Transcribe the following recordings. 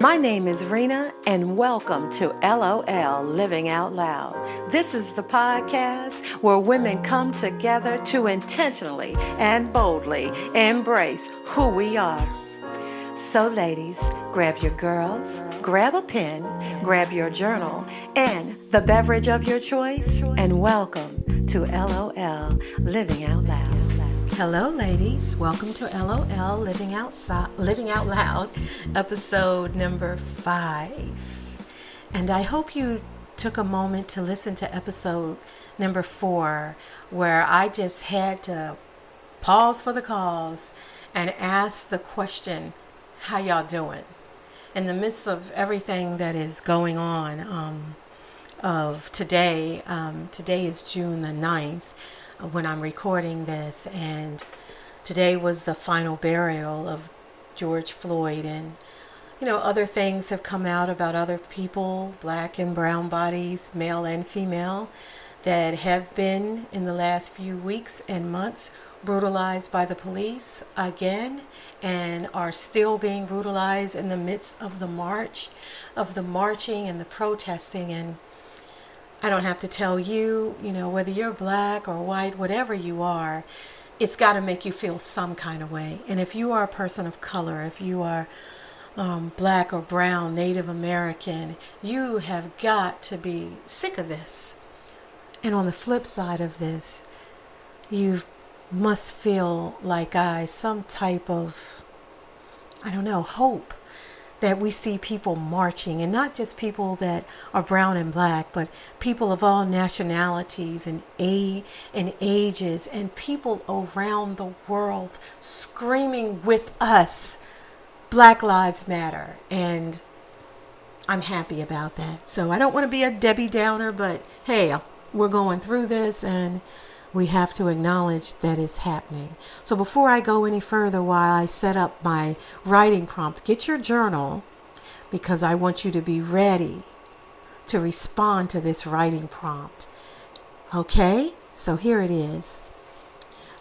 My name is Rena, and welcome to LOL Living Out Loud. This is the podcast where women come together to intentionally and boldly embrace who we are. So ladies, grab your girls, grab a pen, grab your journal, and the beverage of your choice, and welcome to LOL Living Out Loud. Hello ladies, welcome to LOL Living Out Loud, episode number 5. And I hope you took a moment to listen to episode number 4, where I just had to pause for the cause and ask the question, how y'all doing? In the midst of everything that is going on of today, today is June the 9th when I'm recording this, and today was the final burial of George Floyd, and other things have come out about other people, black and brown bodies, male and female, that have been in the last few weeks and months brutalized by the police again, and are still being brutalized in the midst of the marching and the protesting. And I don't have to tell you, whether you're black or white, whatever you are, it's got to make you feel some kind of way. And if you are a person of color, if you are black or brown, Native American, you have got to be sick of this. And on the flip side of this, you must feel like some type of, hope that we see people marching, and not just people that are brown and black, but people of all nationalities and ages, and people around the world screaming with us, Black Lives Matter. And I'm happy about that. So I don't want to be a Debbie Downer, but hey, we're going through this, and we have to acknowledge that it's happening. So before I go any further, while I set up my writing prompt, get your journal, because I want you to be ready to respond to this writing prompt. Okay, so here it is.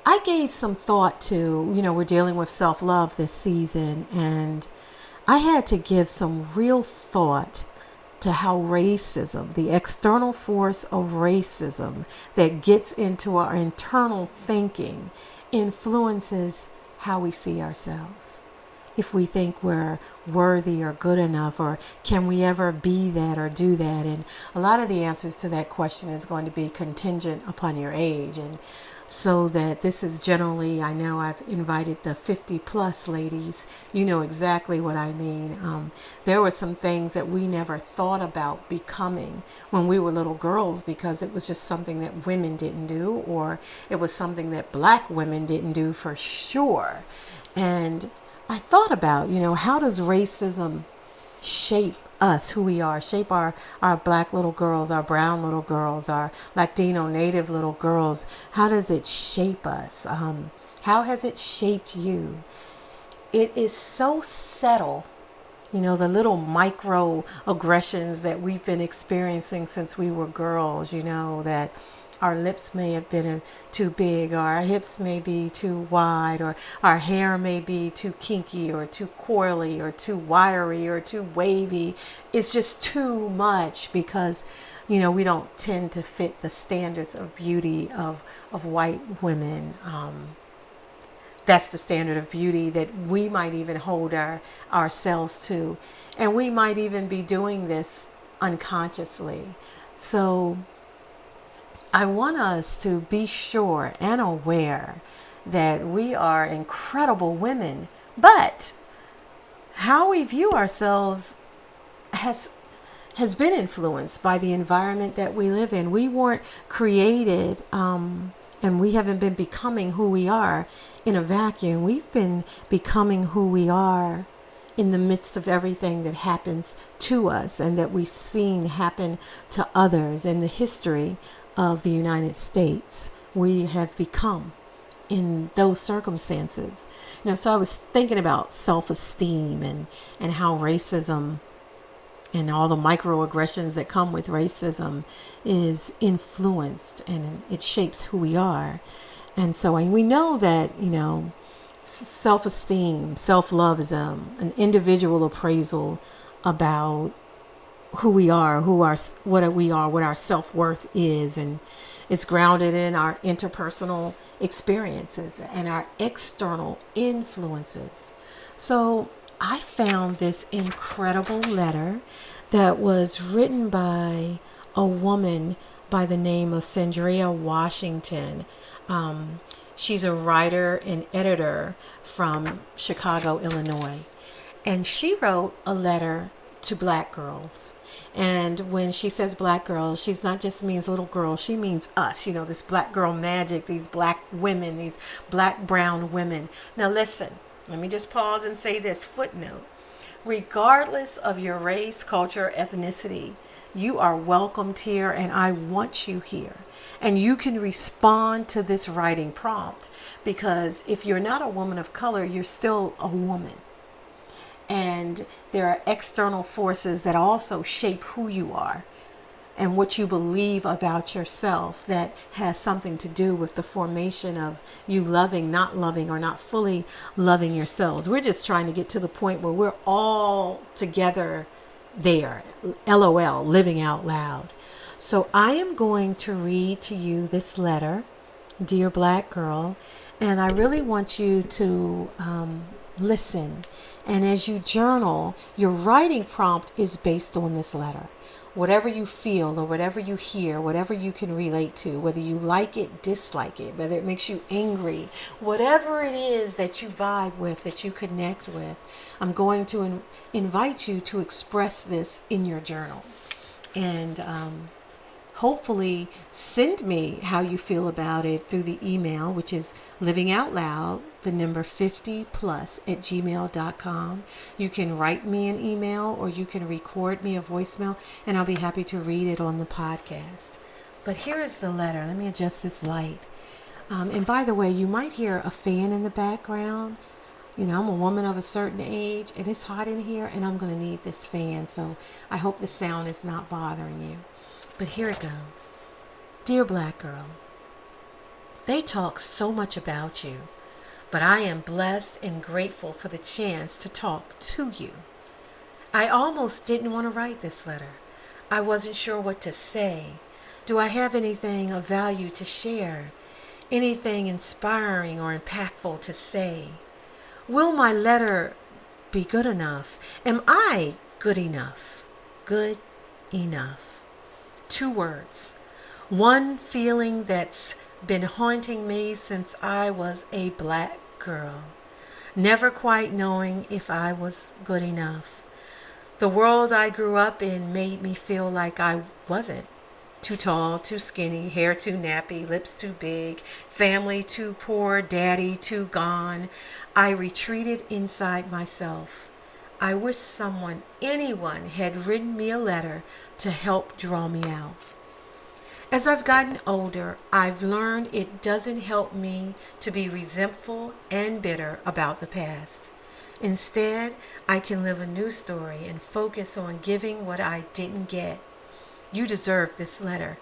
I gave some thought to, we're dealing with self-love this season, and I had to give some real thought to how racism, the external force of racism that gets into our internal thinking, influences how we see ourselves. If we think we're worthy or good enough, or can we ever be that or do that? And a lot of the answers to that question is going to be contingent upon your age. And so that this is generally, I know I've invited the 50 plus ladies, you know exactly what I mean. There were some things that we never thought about becoming when we were little girls, because it was just something that women didn't do, or it was something that black women didn't do for sure. And I thought about, how does racism shape us, who we are, shape our black little girls, our brown little girls, our Latino native little girls? How does it shape us? How has it shaped you? It is so subtle, the little micro aggressions that we've been experiencing since we were girls, that our lips may have been too big, or our hips may be too wide, or our hair may be too kinky or too coily or too wiry or too wavy. It's just too much, because, we don't tend to fit the standards of beauty of white women. That's the standard of beauty that we might even hold ourselves to. And we might even be doing this unconsciously. So I want us to be sure and aware that we are incredible women, but how we view ourselves has been influenced by the environment that we live in. We weren't created, and we haven't been becoming who we are in a vacuum. We've been becoming who we are in the midst of everything that happens to us and that we've seen happen to others in the history of the United States. We have become in those circumstances. So I was thinking about self-esteem and how racism and all the microaggressions that come with racism is influenced, and it shapes who we are. And so we know that, self-esteem, self-love is an individual appraisal about who we are, what our self-worth is, and it's grounded in our interpersonal experiences and our external influences. So I found this incredible letter that was written by a woman by the name of Sandria Washington. She's a writer and editor from Chicago, Illinois. And she wrote a letter to black girls. And when she says black girls, she's not just means little girls, she means us, this black girl magic, these black women, these black brown women. Now listen, let me just pause and say this footnote. Regardless of your race, culture, ethnicity, you are welcomed here, and I want you here. And you can respond to this writing prompt, because if you're not a woman of color, you're still a woman. And there are external forces that also shape who you are and what you believe about yourself that has something to do with the formation of you loving, not loving, or not fully loving yourselves. We're just trying to get to the point where we're all together there. LOL, living out loud. So I am going to read to you this letter, Dear Black Girl, and I really want you to listen. And as you journal, your writing prompt is based on this letter. Whatever you feel or whatever you hear, whatever you can relate to, whether you like it, dislike it, whether it makes you angry, whatever it is that you vibe with, that you connect with, I'm going to invite you to express this in your journal. And hopefully send me how you feel about it through the email, which is livingoutloud, the number 50+ @gmail.com. You can write me an email, or you can record me a voicemail, and I'll be happy to read it on the podcast. But here is the letter. Let me adjust this light. And by the way, you might hear a fan in the background. I'm a woman of a certain age, and it's hot in here, and I'm going to need this fan. So I hope the sound is not bothering you. But here it goes. Dear Black Girl, they talk so much about you, but I am blessed and grateful for the chance to talk to you. I almost didn't want to write this letter. I wasn't sure what to say. Do I have anything of value to share? Anything inspiring or impactful to say? Will my letter be good enough? Am I good enough? Good enough. 2 words. One feeling that's been haunting me since I was a black girl. Never quite knowing if I was good enough. The world I grew up in made me feel like I wasn't. Too tall, too skinny, hair too nappy, lips too big, family too poor, daddy too gone. I retreated inside myself. I wish anyone had written me a letter to help draw me out. As I've gotten older, I've learned it doesn't help me to be resentful and bitter about the past. Instead, I can live a new story and focus on giving what I didn't get. You deserve this letter.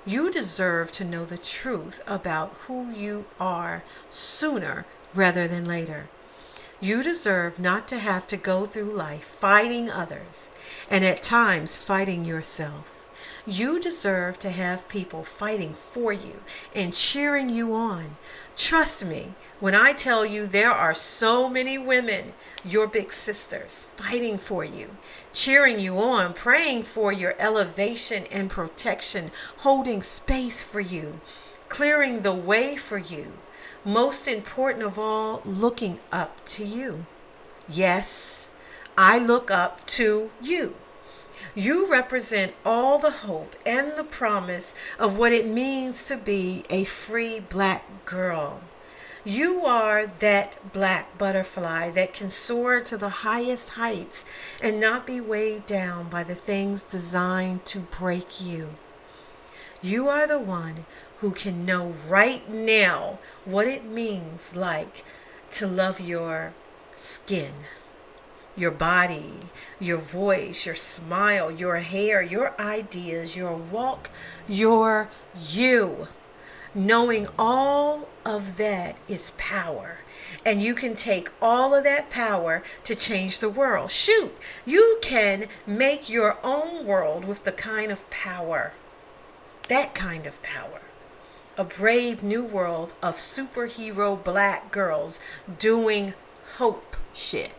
You deserve to know the truth about who you are sooner rather than later. You deserve not to have to go through life fighting others and at times fighting yourself. You deserve to have people fighting for you and cheering you on. Trust me when I tell you there are so many women, your big sisters, fighting for you, cheering you on, praying for your elevation and protection, holding space for you, clearing the way for you. Most important of all, looking up to you. Yes, I look up to you. You represent all the hope and the promise of what it means to be a free black girl. You are that black butterfly that can soar to the highest heights and not be weighed down by the things designed to break you. You are the one who can know right now what it means like to love your skin, your body, your voice, your smile, your hair, your ideas, your walk, your you. Knowing all of that is power. And you can take all of that power to change the world. Shoot, you can make your own world with the kind of power, that kind of power. A brave new world of superhero black girls doing hope shit.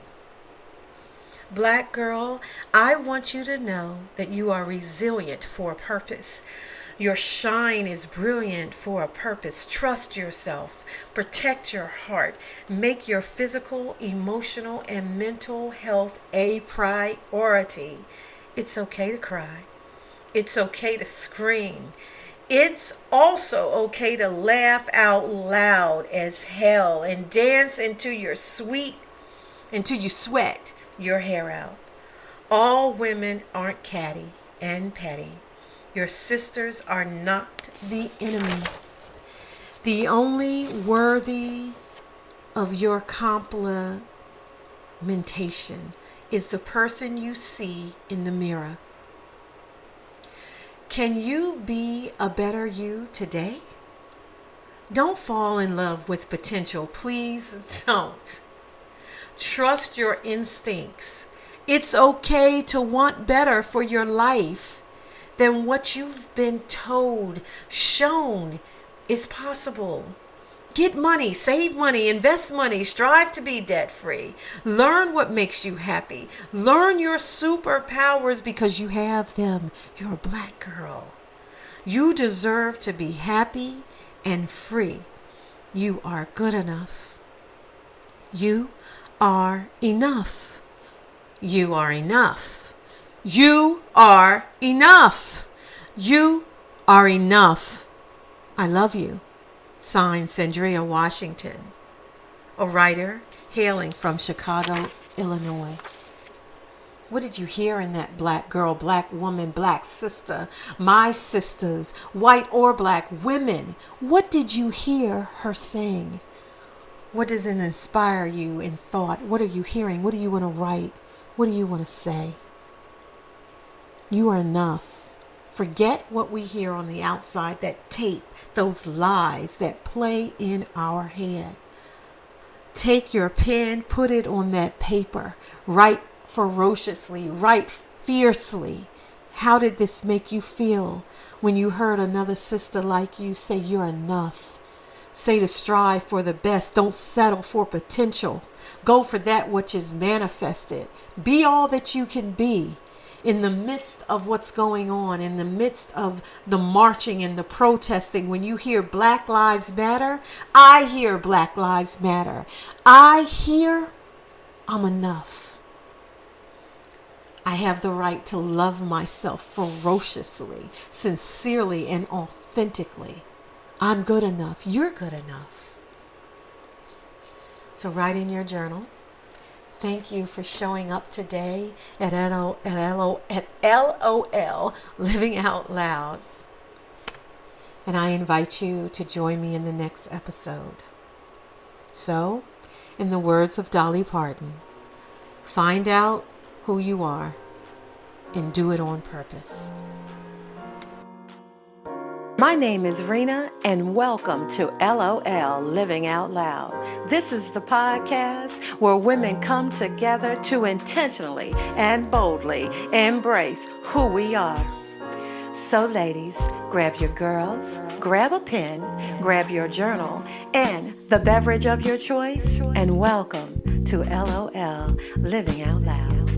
Black girl, I want you to know that you are resilient for a purpose. Your shine is brilliant for a purpose. Trust yourself. Protect your heart. Make your physical, emotional, and mental health a priority. It's okay to cry. It's okay to scream. It's also okay to laugh out loud as hell and dance until you sweat your hair out. All women aren't catty and petty. Your sisters are not the enemy. The only worthy of your complimentation is the person you see in the mirror. Can you be a better you today? Don't fall in love with potential. Please don't. Trust your instincts. It's okay to want better for your life than what you've been told, shown is possible. Get money, save money, invest money, strive to be debt-free. Learn what makes you happy. Learn your superpowers because you have them. You're a black girl. You deserve to be happy and free. You are good enough. You are enough. You are enough. You are enough. You are enough. I love you. Signed, Sandria Washington, a writer hailing from Chicago, Illinois. What did you hear in that black girl, black woman, black sister, my sisters, white or black women? What did you hear her saying? What does it inspire you in thought? What are you hearing? What do you want to write? What do you want to say? You are enough. Forget what we hear on the outside, that tape, those lies that play in our head. Take your pen, put it on that paper. Write ferociously, write fiercely. How did this make you feel when you heard another sister like you say you're enough? Say to strive for the best. Don't settle for potential. Go for that which is manifested. Be all that you can be. In the midst of what's going on, in the midst of the marching and the protesting, when you hear Black Lives Matter, I hear Black Lives Matter. I hear I'm enough. I have the right to love myself ferociously, sincerely, and authentically. I'm good enough. You're good enough. So write in your journal. Thank you for showing up today at LOL Living Out Loud. And I invite you to join me in the next episode. So, in the words of Dolly Parton, find out who you are and do it on purpose. My name is Rena, and welcome to LOL Living Out Loud. This is the podcast where women come together to intentionally and boldly embrace who we are. So ladies, grab your girls, grab a pen, grab your journal, and the beverage of your choice, and welcome to LOL Living Out Loud.